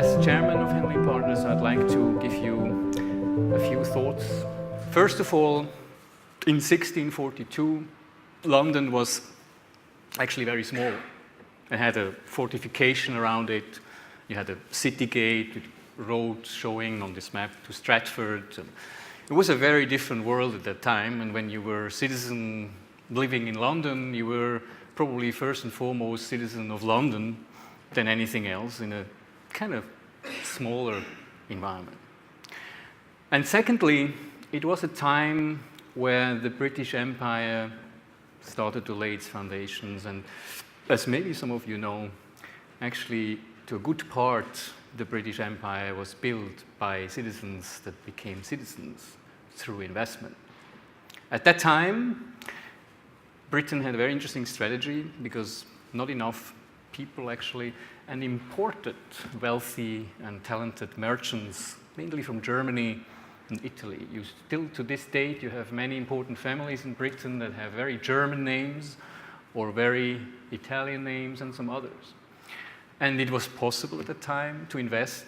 As chairman of Henley Partners, I'd like to give you a few thoughts. First of all, in 1642, London was actually very small. It had a fortification around it. You had a city gate with roads showing on this map to Stratford. It was a very different world at that time, and when you were a citizen living in London, you were probably first and foremost citizen of London than anything else in a kind of smaller environment. And secondly, it was a time where the British Empire started to lay its foundations, and as maybe some of you know, actually to a good part the British Empire was built by citizens that became citizens through investment. At that time, Britain had a very interesting strategy because not enough people actually, and imported wealthy and talented merchants, mainly from Germany and Italy. You still, to this date, you have many important families in Britain that have very German names or very Italian names and some others. And it was possible at the time to invest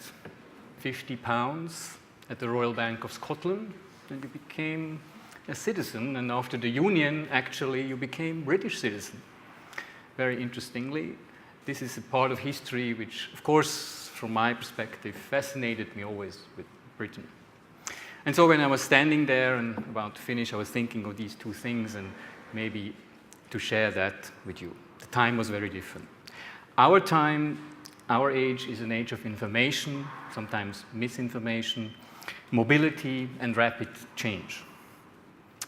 £50 at the Royal Bank of Scotland, and you became a citizen, and after the Union, actually, you became British citizen. Very interestingly, this is a part of history which, of course, from my perspective, fascinated me always with Britain. And so when I was standing there and about to finish, I was thinking of these two things and maybe to share that with you. The time was very different. Our time, our age is an age of information, sometimes misinformation, mobility, and rapid change.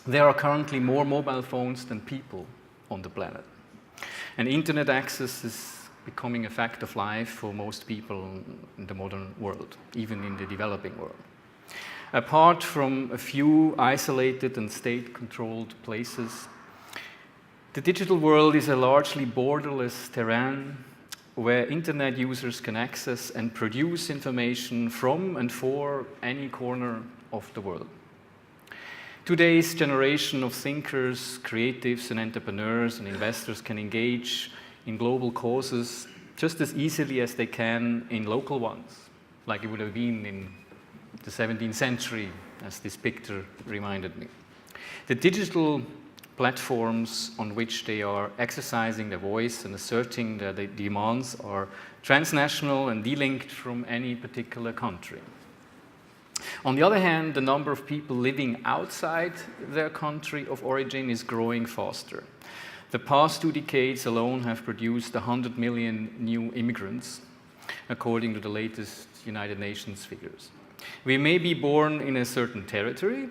There are currently more mobile phones than people on the planet. And internet access is becoming a fact of life for most people in the modern world, even in the developing world. Apart from a few isolated and state-controlled places, the digital world is a largely borderless terrain where internet users can access and produce information from and for any corner of the world. Today's generation of thinkers, creatives, and entrepreneurs and investors can engage in global causes just as easily as they can in local ones, like it would have been in the 17th century, as this picture reminded me. The digital platforms on which they are exercising their voice and asserting their demands are transnational and delinked from any particular country. On the other hand, the number of people living outside their country of origin is growing faster. The past 2 decades alone have produced 100 million new immigrants, according to the latest United Nations figures. We may be born in a certain territory,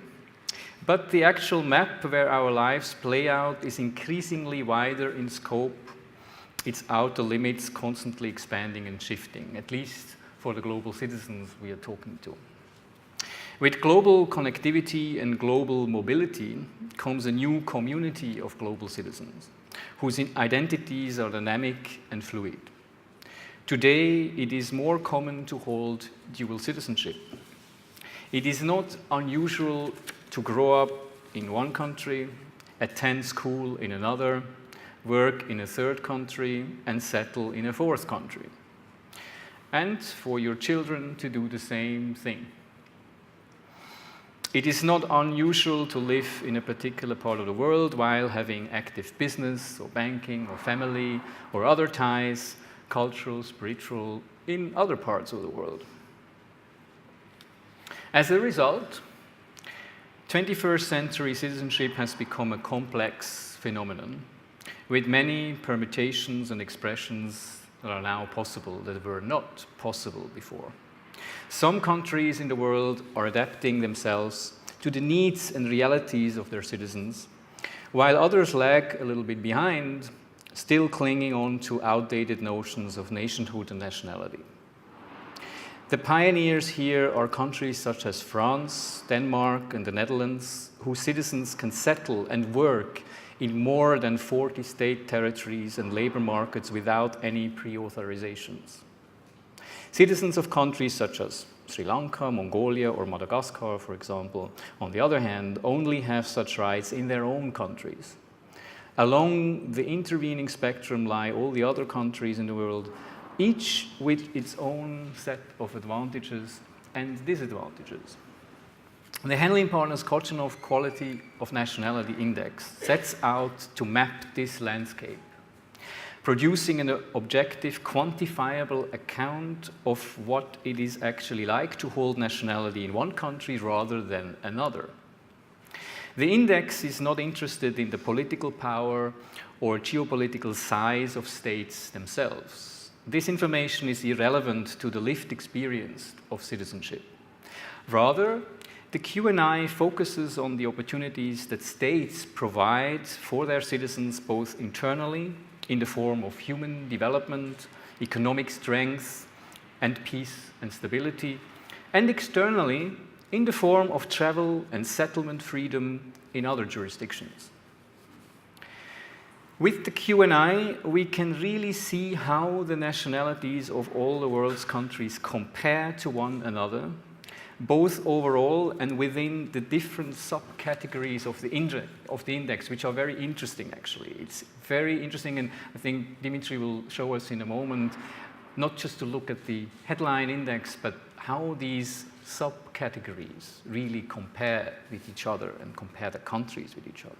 but the actual map where our lives play out is increasingly wider in scope, its outer limits constantly expanding and shifting, at least for the global citizens we are talking to. With global connectivity and global mobility comes a new community of global citizens whose identities are dynamic and fluid. Today, it is more common to hold dual citizenship. It is not unusual to grow up in one country, attend school in another, work in a third country, and settle in a fourth country. And for your children to do the same thing. It is not unusual to live in a particular part of the world while having active business or banking or family or other ties, cultural, spiritual, in other parts of the world. As a result, 21st century citizenship has become a complex phenomenon with many permutations and expressions that are now possible that were not possible before. Some countries in the world are adapting themselves to the needs and realities of their citizens, while others lag a little bit behind, still clinging on to outdated notions of nationhood and nationality. The pioneers here are countries such as France, Denmark, and the Netherlands, whose citizens can settle and work in more than 40 state territories and labor markets without any pre-authorizations. Citizens of countries such as Sri Lanka, Mongolia, or Madagascar, for example, on the other hand, only have such rights in their own countries. Along the intervening spectrum lie all the other countries in the world each with its own set of advantages and disadvantages. The Henley Partners Kochenov Quality of Nationality Index sets out to map this landscape, producing an objective, quantifiable account of what it is actually like to hold nationality in one country rather than another. The index is not interested in the political power or geopolitical size of states themselves. This information is irrelevant to the lived experience of citizenship. Rather, the Q&I focuses on the opportunities that states provide for their citizens both internally, in the form of human development, economic strength, and peace and stability, and externally, in the form of travel and settlement freedom in other jurisdictions. With the Q&I, we can really see how the nationalities of all the world's countries compare to one another, both overall and within the different subcategories of the index, which are very interesting, actually. It's very interesting, and I think Dimitry will show us in a moment, not just to look at the headline index, but how these subcategories really compare with each other and compare the countries with each other.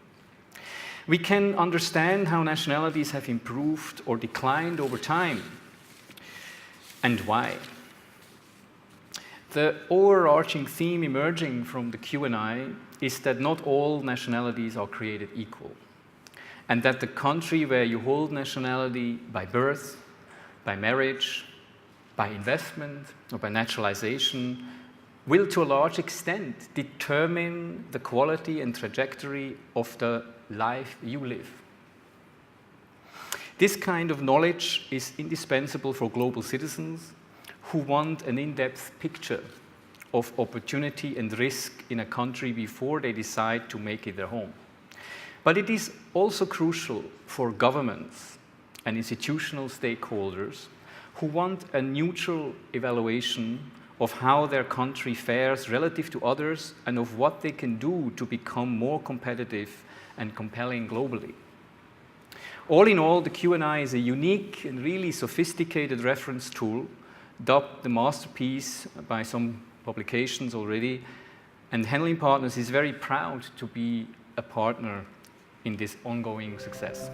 We can understand how nationalities have improved or declined over time, and why. The overarching theme emerging from the Q&I is that not all nationalities are created equal, and that the country where you hold nationality by birth, by marriage, by investment, or by naturalization will to a large extent determine the quality and trajectory of the life you live. This kind of knowledge is indispensable for global citizens who want an in-depth picture of opportunity and risk in a country before they decide to make it their home. But it is also crucial for governments and institutional stakeholders who want a neutral evaluation of how their country fares relative to others and of what they can do to become more competitive and compelling globally. All in all, the Q&I is a unique and really sophisticated reference tool, dubbed the masterpiece by some publications already, and Henley Partners is very proud to be a partner in this ongoing success.